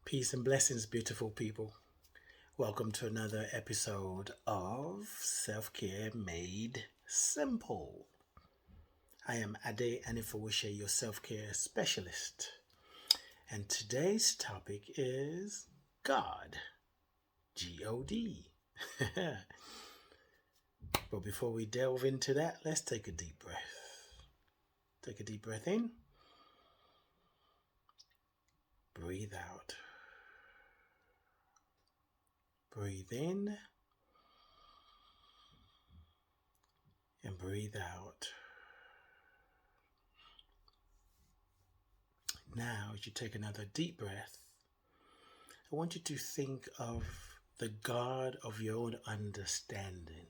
Peace and blessings, beautiful people. Welcome to another episode of Self Care Made Simple. I am Anifowose, your self care specialist, and today's topic is God. G-O-D. But before we delve into that, let's take a deep breath. Take a deep breath in, breathe out. Breathe in and breathe out. Now, as you take another deep breath, I want you to think of the God of your own understanding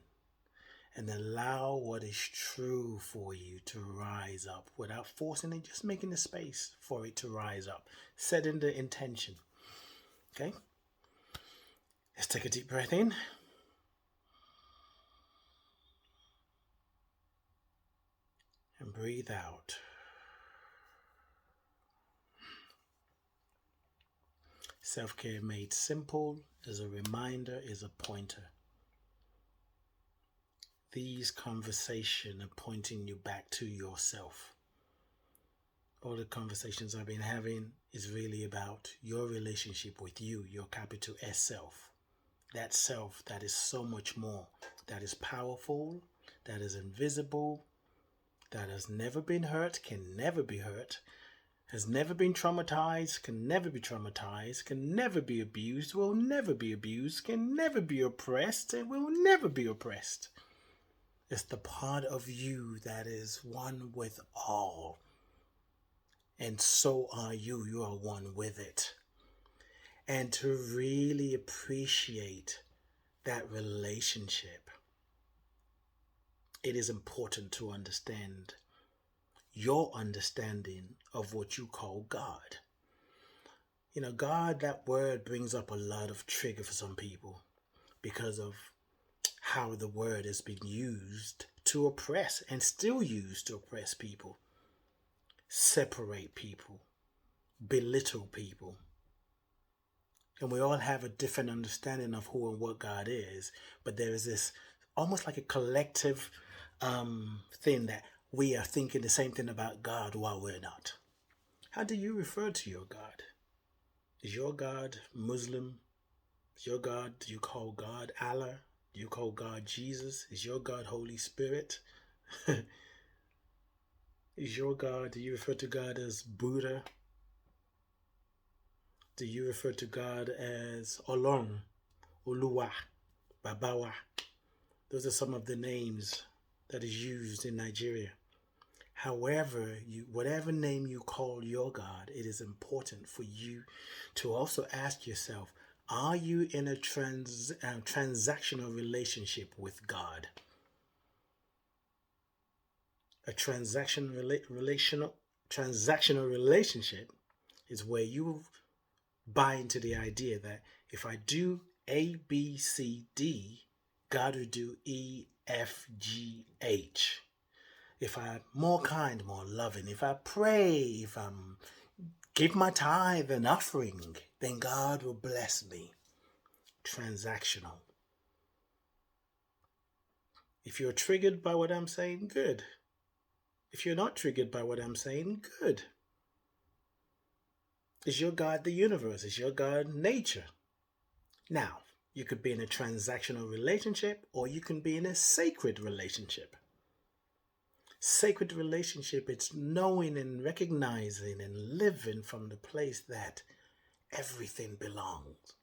and allow what is true for you to rise up without forcing it, just making the space for it to rise up, setting the intention. Okay? Let's take a deep breath in. And breathe out. Self-care made simple is a reminder, is a pointer. These conversations are pointing you back to yourself. All the conversations I've been having is really about your relationship with you, your capital S self. That self that is so much more, that is powerful, that is invisible, that has never been hurt, can never be hurt, has never been traumatized, can never be traumatized, can never be abused, will never be abused, can never be oppressed, and will never be oppressed. It's the part of you that is one with all. And so are you. You are one with it. And to really appreciate that relationship, it is important to understand your understanding of what you call God. You know, God, that word brings up a lot of trigger for some people because of how the word has been used to oppress and still used to oppress people, separate people, belittle people. And we all have a different understanding of who and what God is, but there is this almost like a collective thing that we are thinking the same thing about God while we're not. How do you refer to your God? Is your God Muslim? Is your God, do you call God Allah? Do you call God Jesus? Is your God Holy Spirit? Is your God, do you refer to God as Buddha? Do you refer to God as Olong, Oluwa, Babawa? Those are some of the names that is used in Nigeria. However, whatever name you call your God, it is important for you to also ask yourself, are you in a transactional relationship with God? A transactional relationship is where you buy into the idea that if I do A, B, C, D, God will do E, F, G, H. If I'm more kind, more loving, if I pray, if I give my tithe and offering, then God will bless me. Transactional. If you're triggered by what I'm saying, good. If you're not triggered by what I'm saying, good. Is your God the universe? Is your God nature? Now, you could be in a transactional relationship or you can be in a sacred relationship. Sacred relationship, it's knowing and recognizing and living from the place that everything belongs.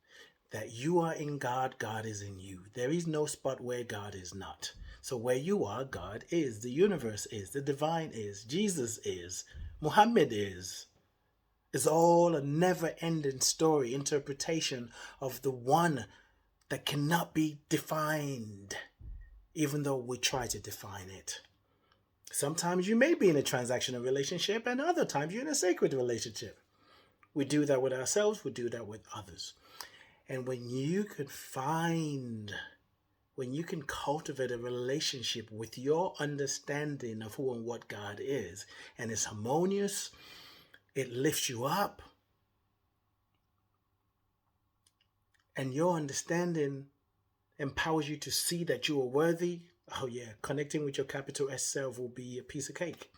That you are in God, God is in you. There is no spot where God is not. So where you are, God is, the universe is, the divine is, Jesus is, Muhammad is. It's all a never-ending story, interpretation of the one that cannot be defined, even though we try to define it. Sometimes you may be in a transactional relationship and other times you're in a sacred relationship. We do that with ourselves, we do that with others. And when you can cultivate a relationship with your understanding of who and what God is, and it's harmonious, it lifts you up, and your understanding empowers you to see that you are worthy, oh yeah, connecting with your capital S self will be a piece of cake.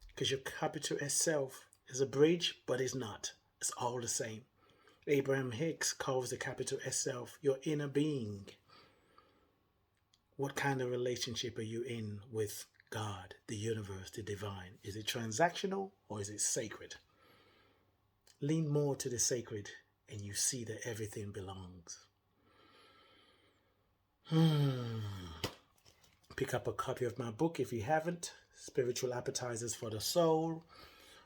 Because your capital S self is a bridge, but it's not. It's all the same. Abraham Hicks calls the capital S self your inner being. What kind of relationship are you in with God, the universe, the divine? Is it transactional or is it sacred? Lean more to the sacred and you see that everything belongs. Pick up a copy of my book if you haven't. Spiritual Appetizers for the Soul.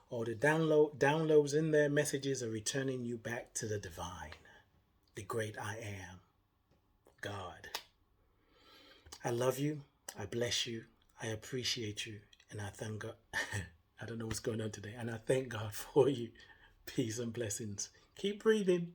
All the downloads in there, messages are returning you back to the divine, the great I am, God. I love you. I bless you. I appreciate you. And I thank God. I don't know what's going on today. And I thank God for you. Peace and blessings. Keep breathing.